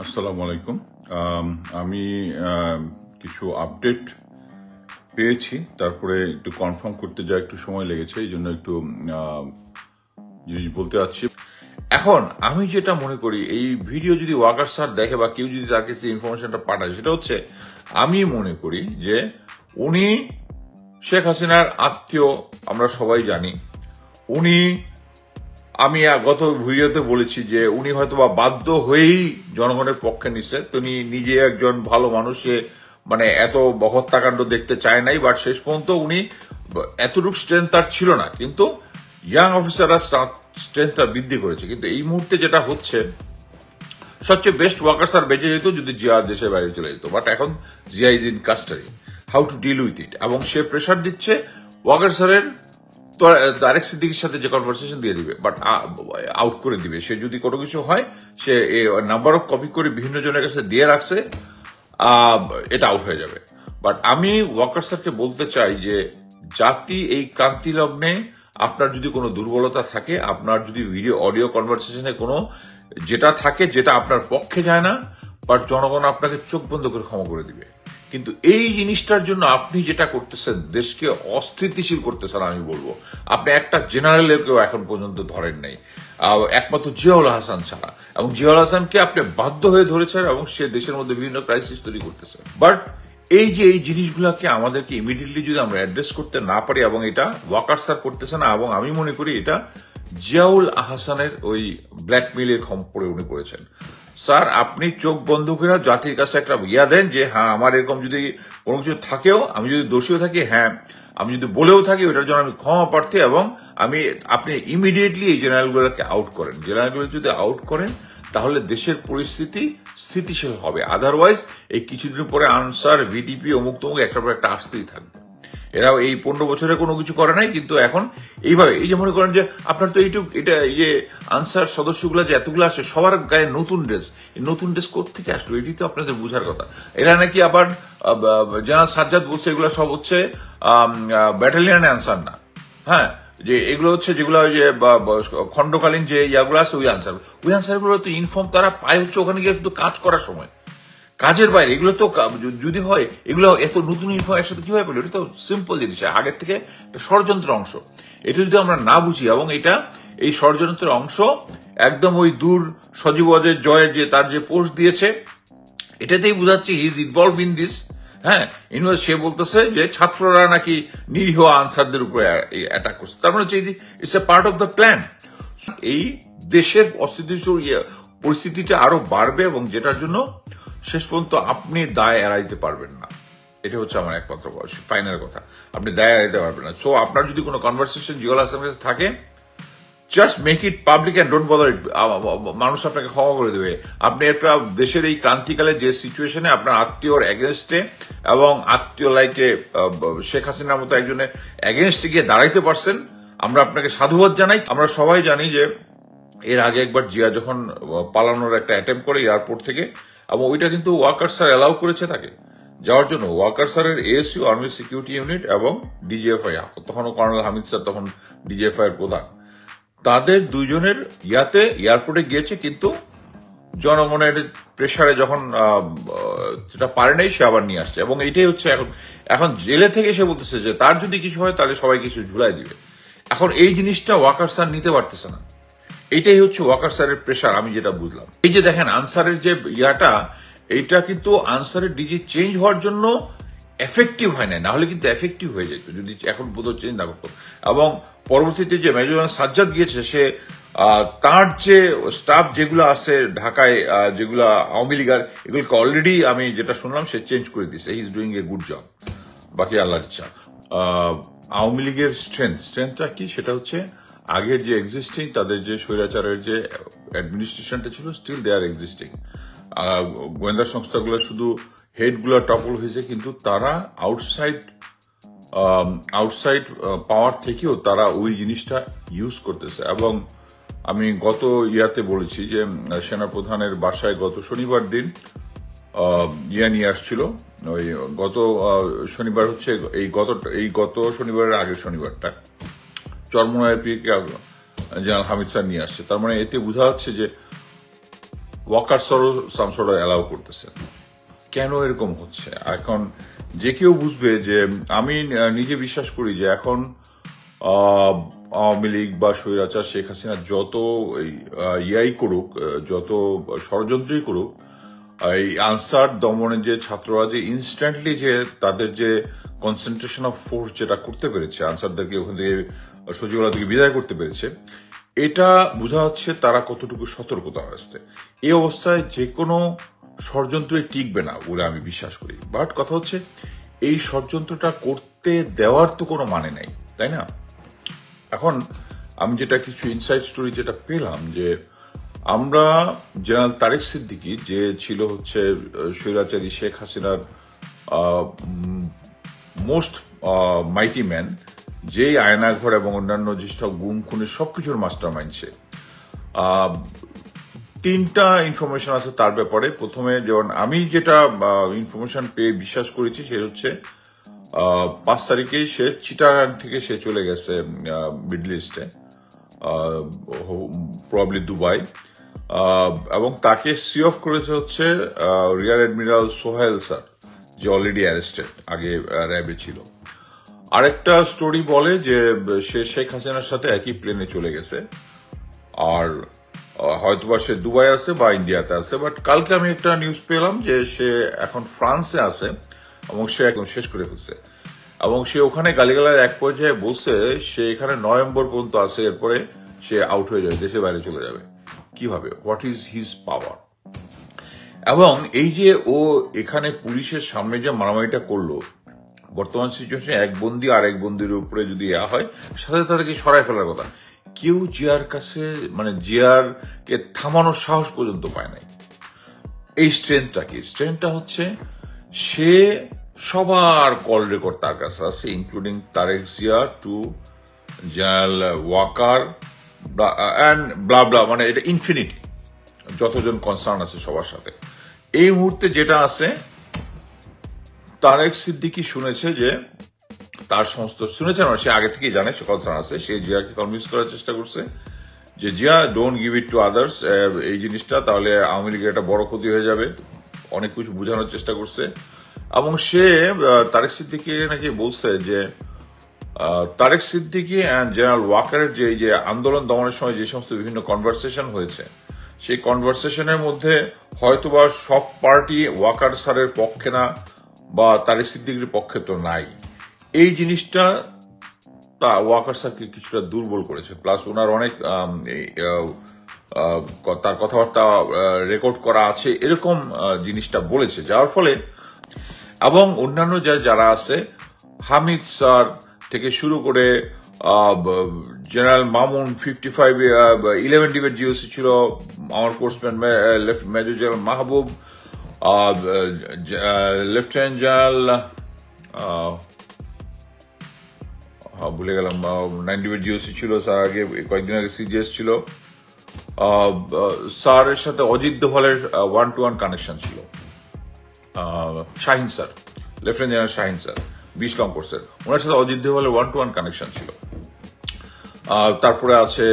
আসসালামু আলাইকুম। আমি কিছু আপডেট পেয়েছি, তারপরে একটু কনফার্ম করতে যা একটু সময় লেগেছে, এই জন্য একটু জিনিস বলতে চাচ্ছি। এখন আমি যেটা মনে করি, এই ভিডিও যদি ওয়াকার স্যার দেখে বা কেউ যদি তার কাছে ইনফরমেশনটা পাঠায়, সেটা হচ্ছে আমি মনে করি যে উনি শেখ হাসিনার আত্মীয়, আমরা সবাই জানি। উনি, আমি গত ভিডিওতে বলেছি যে উনি হয়তোবা বাধ্য হয়েই জনগণের পক্ষে নিচ্ছে। তিনি নিজে একজন ভালো মানুষে, মানে এত হত্যাকাণ্ড দেখতে চায় নাই, বাট শেষ পর্যন্ত উনি এতটুকু স্ট্রেংথ তার ছিল না, কিন্তু ইয়াং অফিসাররা স্ট্রেংথটা বৃদ্ধি করেছে। কিন্তু এই মুহূর্তে যেটা হচ্ছে, সবচেয়ে বেস্ট ওয়ার্কার স্যার বেঁচে যেত যদি জিয়া দেশের বাইরে চলে যেত, বাট এখন Zia is in custody. How to deal with it, এবং সে প্রেশার দিচ্ছে ওয়ার্কার স্যারের তারেক সিদ্দিকীর সাথে যে কনভারসেশন দিয়ে দিবে, বাট আউট করে দিবে। সে যদি কোনো কিছু হয়, সে নাম্বার অফ কপি করে বিভিন্ন জনের কাছে দিয়ে রাখছে, এটা আউট হয়ে যাবে। বাট আমি ওয়াকার স্যারকে বলতে চাই যে জাতি এই ক্রান্তি লগ্নে আপনার যদি কোনো দুর্বলতা থাকে, আপনার যদি ভিডিও অডিও কনভারসেশনে কোনো যেটা থাকে যেটা আপনার পক্ষে যায় না, বাট জনগণ আপনাকে চোখ বন্ধ করে ক্ষমা করে দিবে। কিন্তু এই জিনিসটার জন্য আপনি যেটা করতেছেন, দেশকে অস্থিতিশীল করতেছেন। আমি বলবো আপনি একটা জেনারেলকেও এখন পর্যন্ত ধরেন নাই, একমাত্র জিয়াউল হাসান ছাড়া, এবং জিয়াউল হাসানকে আপনি বাধ্য হয়ে ধরেছেন, এবং সে দেশের মধ্যে বিভিন্ন ক্রাইসিস তৈরি করতেছে। বাট এই যে এই জিনিসগুলোকে আমাদেরকে ইমিডিয়েটলি যদি আমরা অ্যাড্রেস করতে না পারি, এবং এটা ওয়াকার স্যার করতেছে না, এবং আমি মনে করি এটা জিয়াউল আহসানের ওই ব্ল্যাকমেইলের খপ্পরে উনি পড়েছেন। স্যার, আপনি চোখ বন্ধ করে জাতির কাছে একটা ইয়া দেন যে হ্যাঁ, আমার এরকম যদি কোনো কিছু থাকেও, আমি যদি দোষীও থাকি, হ্যাঁ আমি যদি বলেও থাকি, ওইটার জন্য আমি ক্ষমা প্রার্থী, এবং আপনি ইমিডিয়েটলি এই জেনারেলগুলোকে আউট করেন। জেনারেলগুলো যদি আউট করেন, তাহলে দেশের পরিস্থিতি স্থিতিশীল হবে। আদারওয়াইজ এই কিছুদিন পরে আনসার, ভিডিপি, অমুক তমুক একটার পর একটা আসতেই থাকবে। এরাও এই 15 বছরে কোনো কিছু করে নাই, কিন্তু এখন এইভাবে, এই যে মনে করেন যে আপনার তো এটা ইয়ে আনসার সদস্যগুলো যে এতগুলো আসে, সবার গায়ে নতুন ড্রেস, এই নতুন ড্রেস কোথেকে আসলো, এটি তো আপনাদের বোঝার কথা। এরা নাকি আবার জেনারেল সাজ্জাদ বলছে এগুলো সব হচ্ছে ব্যাটালিয়ান আনসার না, হ্যাঁ, যে এগুলো হচ্ছে যেগুলো যে খণ্ডকালীন যে ইয়াগুলো আছে, ওই আনসারগুলো তো ইনফর্ম তারা পায় হচ্ছে ওখানে গিয়ে শুধু কাজ করার সময়, কাজের বাইরে। এগুলো তো যদি হয়, এগুলো এত নতুন ইনফর্ম একসাথে কিভাবে পেলো? এটা তো সিম্পল জিনিস, আগের থেকে ষড়যন্ত্র অংশ। এটা যদি আমরা না বুঝি, এবং এটা এই ষড়যন্ত্রের অংশ একদম ওই দূর সজীব জয়ের যে তার যে পোস্ট দিয়েছে, এটাতেই বোঝাচ্ছে he is involve in this. হ্যাঁ, সে বলতেছে যে ছাত্ররা নাকি নিরীহ আনসারদের উপরে অ্যাটাক করছে, তার মানে it's a part of the plan. এই দেশের অস্থিতিশীল পরিস্থিতিটা আরো বাড়বে, এবং যেটার জন্য শেষ পর্যন্ত আপনি দায় এড়াইতে পারবেন না। এটা হচ্ছে আমার একমাত্র ফাইনাল কথা, আপনি দায় এড়াইতে পারবেন না। সো আপনার যদি কোনো কনভারসেশন জিয়াউল হাসানের কাছে থাকে, just make it public and don't bother it. মানুষ আপনাকে ক্ষমা করে দেবে। আপনি একটা দেশের এই ক্রান্তিকালে যে সিচুয়েশনে আপনার আত্মীয়র এগেনস্টে, এবং আত্মীয় লাইকে শেখ হাসিনার মতো একজনের এগেনস্টে গিয়ে দাঁড়াইতে পারছেন, আমরা আপনাকে সাধুবাদ জানাই। আমরা সবাই জানি যে এর আগে একবার জিয়া যখন পালানোর একটা অ্যাটেম্প করে এয়ারপোর্ট থেকে, এবং ওইটা কিন্তু ওয়াকার স্যার অ্যালাউ করেছে তাকে যাওয়ার জন্য। ওয়াকার স্যারের এএসইউ, আর্মি সিকিউরিটি ইউনিট, এবং ডিজিএফআই, তখনও কর্নেল হামিদ স্যার তখন ডিজিএফআই এর প্রধান, তাদের দুইজনের এয়ারপোর্টে গিয়েছে, কিন্তু জনগণের প্রেসারে যখন সেটা পারে নাই, সে আবার নিয়ে আসছে। এবং এটাই হচ্ছে এখন জেলে থেকে সে বলতেছে যে তার যদি কিছু হয় তাহলে সবাই কিছু ঝুলাই দিবে। এখন এই জিনিসটা ওয়াকার স্যার নিতে পারতেছে না, এটাই হচ্ছে ওয়াকার স্যারের প্রেসার। আমি যেটা বুঝলাম, এই যে দেখেন আনসারের যে ইয়াটা, এইটা কিন্তু আনসারের ডিজি চেঞ্জ হওয়ার জন্য এফেক্টিভ হয় না, হলে কিন্তু এফেক্টিভ হয়ে যেত যদি এখন বোধহয় চেঞ্জ না করতো। এবং পরবর্তীতে যে মেজর সাজ্জাদ গিয়েছে, সে তার যে স্টাফ যেগুলো আছে ঢাকায়, যেগুলো আওয়ামী লীগার, এগুলোকে অলরেডি আমি যেটা শুনলাম সে চেঞ্জ করে দিচ্ছে। He is doing a good job, বাকি আল্লাহর ইচ্ছা। আওয়ামী লীগের স্ট্রেংথটা কি, সেটা হচ্ছে আগের যে এক্সিস্টিং, তাদের যে স্বৈরাচারের যে অ্যাডমিনিস্ট্রেশনটা ছিল, স্টিল দে আর এক্সিস্টিং। গোয়েন্দা সংস্থাগুলো শুধু হেডগুলো টপল হয়েছে, কিন্তু তারা আউটসাইড পাওয়ার থেকেও তারা ওই জিনিসটা ইউজ করতেছে। এবং আমি গত ইয়াতে বলেছি যে সেনাপ্রধানের বাসায় গত শনিবার দিন ইয়া নিয়ে আসছিল, ওই গত শনিবার হচ্ছে এই গত শনিবারের আগের শনিবারটা চরমোনাইয়ের জেনারেল হামিদ স্যার নিয়ে আসছে। তার মানে এতে বোঝা যাচ্ছে যে ওয়াকারসরও সামসর অ্যালাউ করতেছে। কেন এরকম হচ্ছে এখন যে কেউ বুঝবে যে আমি নিজে বিশ্বাস করি যে এখন আওয়ামী লীগ বা স্বৈরাচার শেখ হাসিনা যত ইয়াই করুক, যত ষড়যন্ত্রই করুক, এই আনসার দমনের যে ছাত্ররা যে ইনস্ট্যান্টলি যে তাদের যে কনসেন্ট্রেশন অফ ফোর্স যেটা করতে পেরেছে, আনসারদেরকে ওখান থেকে সচিবালয় থেকে বিদায় করতে পেরেছে, এটা বোঝা যাচ্ছে তারা কতটুকু সতর্কতা আসছে। এই অবস্থায় যে কোনো ষড়যন্ত্রই টিকবে না বলে আমি বিশ্বাস করি। বাট কথা হচ্ছে এই ষড়যন্ত্রটা করতে দেওয়ার তো কোনো মানে নাই, তাই না? এখন আমি যেটা কিছু ইনসাইড স্টোরি যেটা পেলাম যে আমরা জেনারেল তারেক সিদ্দিকী যে ছিল হচ্ছে স্বৈরাচারী শেখ হাসিনার মোস্ট মাইটি ম্যান, যেই আয়নাঘর এবং অন্যান্য যেসব গুম খুনের সবকিছুর মাস্টার মাইন্ড সে। তিনটা ইনফরমেশন আছে তার ব্যাপারে। প্রথমে যেমন আমি যেটা ইনফরমেশন পেয়ে বিশ্বাস করেছি সে হচ্ছে 5 তারিখেই সে চিটাগাং থেকে সে চলে গেছে মিডল ইস্টে, প্রবাবলি দুবাই, এবং তাকে সি অফ করেছে হচ্ছে রিয়ার অ্যাডমিরাল সোহেল স্যার, যে অলরেডি অ্যারেস্টেড, আগে র্যাবে ছিল। আরেকটা স্টোরি বলে যে সে শেখ হাসিনার সাথে একই প্লেনে চলে গেছে, আর হয়তোবা সে দুবাই আছে বা ইন্ডিয়াতে আছে। বাট কালকে আমি একটা নিউজ পেলাম যে সে এখন ফ্রান্সে আছে এবং সে একদম শেষ করে ফেলছে, এবং সে ওখানে গালিগালার এক পর্যায়ে বলছে সে এখানে নভেম্বর পর্যন্ত আছে, এরপরে সে আউট হয়ে যাবে, দেশের বাইরে চলে যাবে। কিভাবে? হোয়াট ইজ হিজ পাওয়ার? এবং এই যে ও এখানে পুলিশের সামনে যে মারামারিটা করলো, বর্তমান সিচুয়েশনে এক বন্দী আর এক বন্দির উপরে যদি হয়, সাথে তাদেরকে সরাই ফেলার কথা। কেউ জিয়ার কাছে মানে জিয়ার কে থামানোর সাহস পর্যন্ত পায় নাই। এই স্ট্রেংথটা কি? স্ট্রেংথটা হচ্ছে সে সবার কল রেকর্ড তার কাছে আছে, including Tarique Zia to general Waker and blah blah, মানে এটা ইনফিনিটি, যতজন কনসার্ন আছে সবার সাথে। এই মুহূর্তে যেটা আছে, তারেক সিদ্দিকী শুনেছে যে তার সমস্ত শুনেছে না, সে আগে থেকেই জানে সে কনসার্ন আছে। সে জিয়াকে কনভিন্স করার চেষ্টা করছে যে Zia don't give it to others, এই জিনিসটা তাহলে আওয়ামী লীগের একটা বড় ক্ষতি হয়ে যাবে। অনেক কিছু বোঝানোর চেষ্টা করছে, এবং সে তারেক সিদ্দিকী নাকি বলছে যে তারেক সিদ্দিকী অ্যান্ড জেনারেল ওয়াকারের যে আন্দোলন দমনের সময় যে সমস্ত বিভিন্ন কনভারসেশন হয়েছে, সেই কনভারসেশনের মধ্যে হয়তোবা সব পার্টি ওয়াকার স্যারের পক্ষে না বা তারেক সিদ্দিকীর পক্ষে তো নাই। এই জিনিসটা ওয়াকার স্যারকে কিছুটা দুর্বল করেছে। প্লাস ওনার অনেক তার কথাবার্তা রেকর্ড করা আছে, এরকম জিনিসটা বলেছে, যার ফলে এবং অন্যান্য যারা আছে, হামিদ স্যার থেকে শুরু করে জেনারেল মামুন 55 11 ডিবেট জিওসি ছিল, আমার কোর্সম্যান মেজর জেনারেল মাহবুব, লেফটেন্যান্ট জেনারেল ভুলে গেলাম 9 ডিবেট জিওসি ছিল স্যার, আগে কয়েকদিন আগে সিজিএস ছিল। স্যারের সাথে অজিত দোভালের 1-to-1 কানেকশন ছিল। Shahin sir, lieutenant general Shahin sir 20 long কোর্সের, ওনার সাথে অজিত দোভালের 1-to-1 কানেকশন ছিল। তারপরে আছে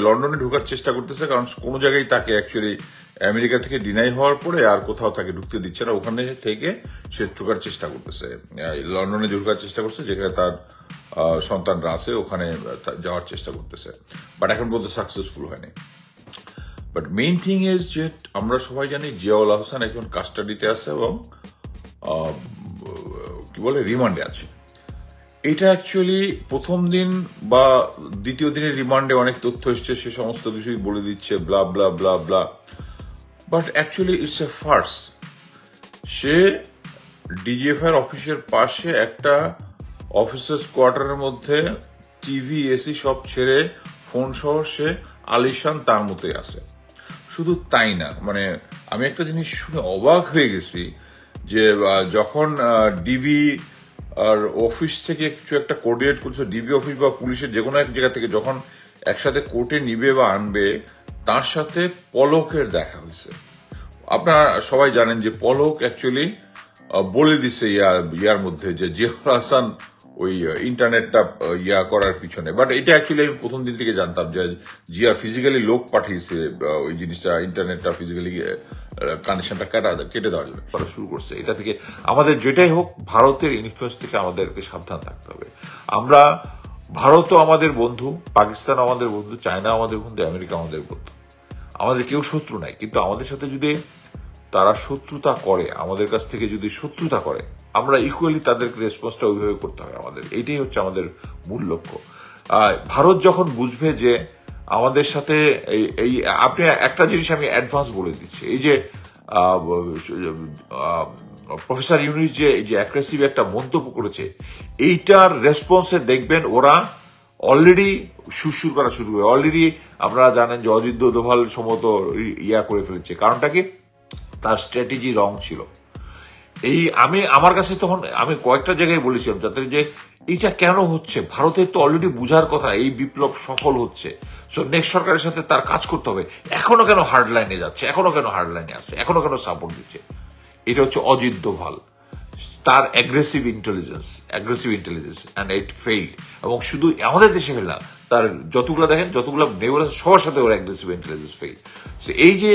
লন্ডনে ঢোকার চেষ্টা করতেছে, কারণ কোনো জায়গায় তাকে অ্যাকচুয়ালি আমেরিকা থেকে ডিনাই হওয়ার পরে আর কোথাও তাকে ঢুকতে দিচ্ছে না, ওখানে থেকে সে ঢোকার চেষ্টা করতেছে, লন্ডনে ঢোকার চেষ্টা করছে, যেখানে তার সন্তানরা আছে, ওখানে যাওয়ার চেষ্টা করতেছে, বাট এখন পর্যন্ত সাকসেসফুল হয়নি। বাট মেইন থিং ইজ যে আমরা সবাই জানি জিয়াউল আহসান এখন কাস্টাডিতে আছে এবং কি বলে রিমান্ডে আছে। এটা অ্যাকচুয়ালি প্রথম দিন বা দ্বিতীয় দিনের রিমান্ডে অনেক তথ্য এসছে, সে সমস্ত কিছুই বলে দিচ্ছে, blah blah blah blah, but actually it's a farce. সে ডিজিএফআই অফিসের পাশে একটা অফিসার্স কোয়ার্টারের মধ্যে টিভি এসি সব ছেড়ে ফোন সহ সে আলিশান তার মতোই আছে। শুধু তাই না, মানে আমি একটা জিনিস শুনে অবাক হয়ে গেছি যে যখন ডিবি আর অফিস থেকে কিছু একটা কোঅর্ডিনেট করছে, ডিবি অফিস বা পুলিশের যে কোনো এক জায়গা থেকে যখন একসাথে কোর্টে নিবে বা আনবে, তার সাথে পলকের দেখা হয়েছে। আপনারা সবাই জানেন যে পলক অ্যাকচুয়ালি বলে দিছে ইয়ার মধ্যে যে জিয়াউল হাসান ওই ইন্টারনেটটা করার পিছনে। বাট এটা অ্যাকচুয়ালি আমি প্রথম দিন থেকে জানতাম যে জিয়া ফিজিক্যালি লোক পাঠিয়েছে ওই জিনিসটা, ইন্টারনেটটা ফিজিক্যালি কানেকশনটা কেটে দেওয়ার জন্য করা শুরু করছে। এটা থেকে আমাদের যেটাই হোক ভারতের ইনফ্লুয়েন্স থেকে আমাদেরকে সাবধান থাকতে হবে। আমরা ভারতও আমাদের বন্ধু, পাকিস্তান আমাদের বন্ধু, চায়না আমাদের বন্ধু, আমেরিকা আমাদের বন্ধু, আমাদের কেউ শত্রু নাই। কিন্তু আমাদের সাথে যদি তারা শত্রুতা করে, আমাদের কাছ থেকে যদি শত্রুতা করে, আমরা ইকুয়ালি তাদেরকে রেসপন্সটা ওইভাবে করতে হবে আমাদের। এইটাই হচ্ছে আমাদের মূল লক্ষ্য। ভারত যখন বুঝবে যে আমাদের সাথে এই আপনি একটা জিনিস আমি অ্যাডভান্স বলে দিচ্ছি, এই যে প্রফেসর ইউনুস যে এই যে অ্যাগ্রেসিভ একটা মন্তব্য করেছে, এইটার রেসপন্সে দেখবেন ওরা অলরেডি সুরসুর করা শুরু করে। অলরেডি আপনারা জানেন যে অজিত দোভাল সম্ভবত করে ফেলেছে। কারণটা কি? তার স্ট্র্যাটেজি রং ছিল। আমার কাছে তখন আমি কয়েকটা জায়গায় বলেছিলাম যাতে যে এটা কেন হচ্ছে, ভারতের তো অলরেডি বুঝার কথা এই বিপ্লব সফল হচ্ছে, সো নেক্সট সরকারের সাথে তার কাজ করতে হবে। এখনো কেন হার্ড লাইনে যাচ্ছে, এখনো কেন হার্ড লাইনে আছে, এখনো কেন সাপোর্ট দিচ্ছে? এটা হচ্ছে অজিত দোভাল, তার aggressive intelligence and it failed. এবং শুধু আমাদের দেশে ফেল না, তার যতগুলো দেখেন, যতগুলো নেবার সবার সাথে ওর অ্যাগ্রেসিভ ইন্টেলিজেন্স ফেইল। এই যে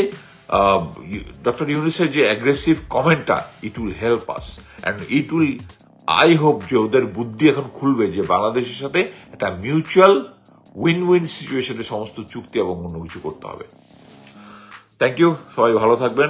ডক্টর ইউনুসের যে অ্যাগ্রেসিভ কমেন্টটা, it will help us and it will, I hope যে ওদের বুদ্ধি এখন খুলবে যে বাংলাদেশের সাথে একটা মিউচুয়াল উইন উইন সিচুয়েশনে সমস্ত চুক্তি এবং অন্য কিছু করতে হবে। থ্যাংক ইউ, সবাই ভালো থাকবেন।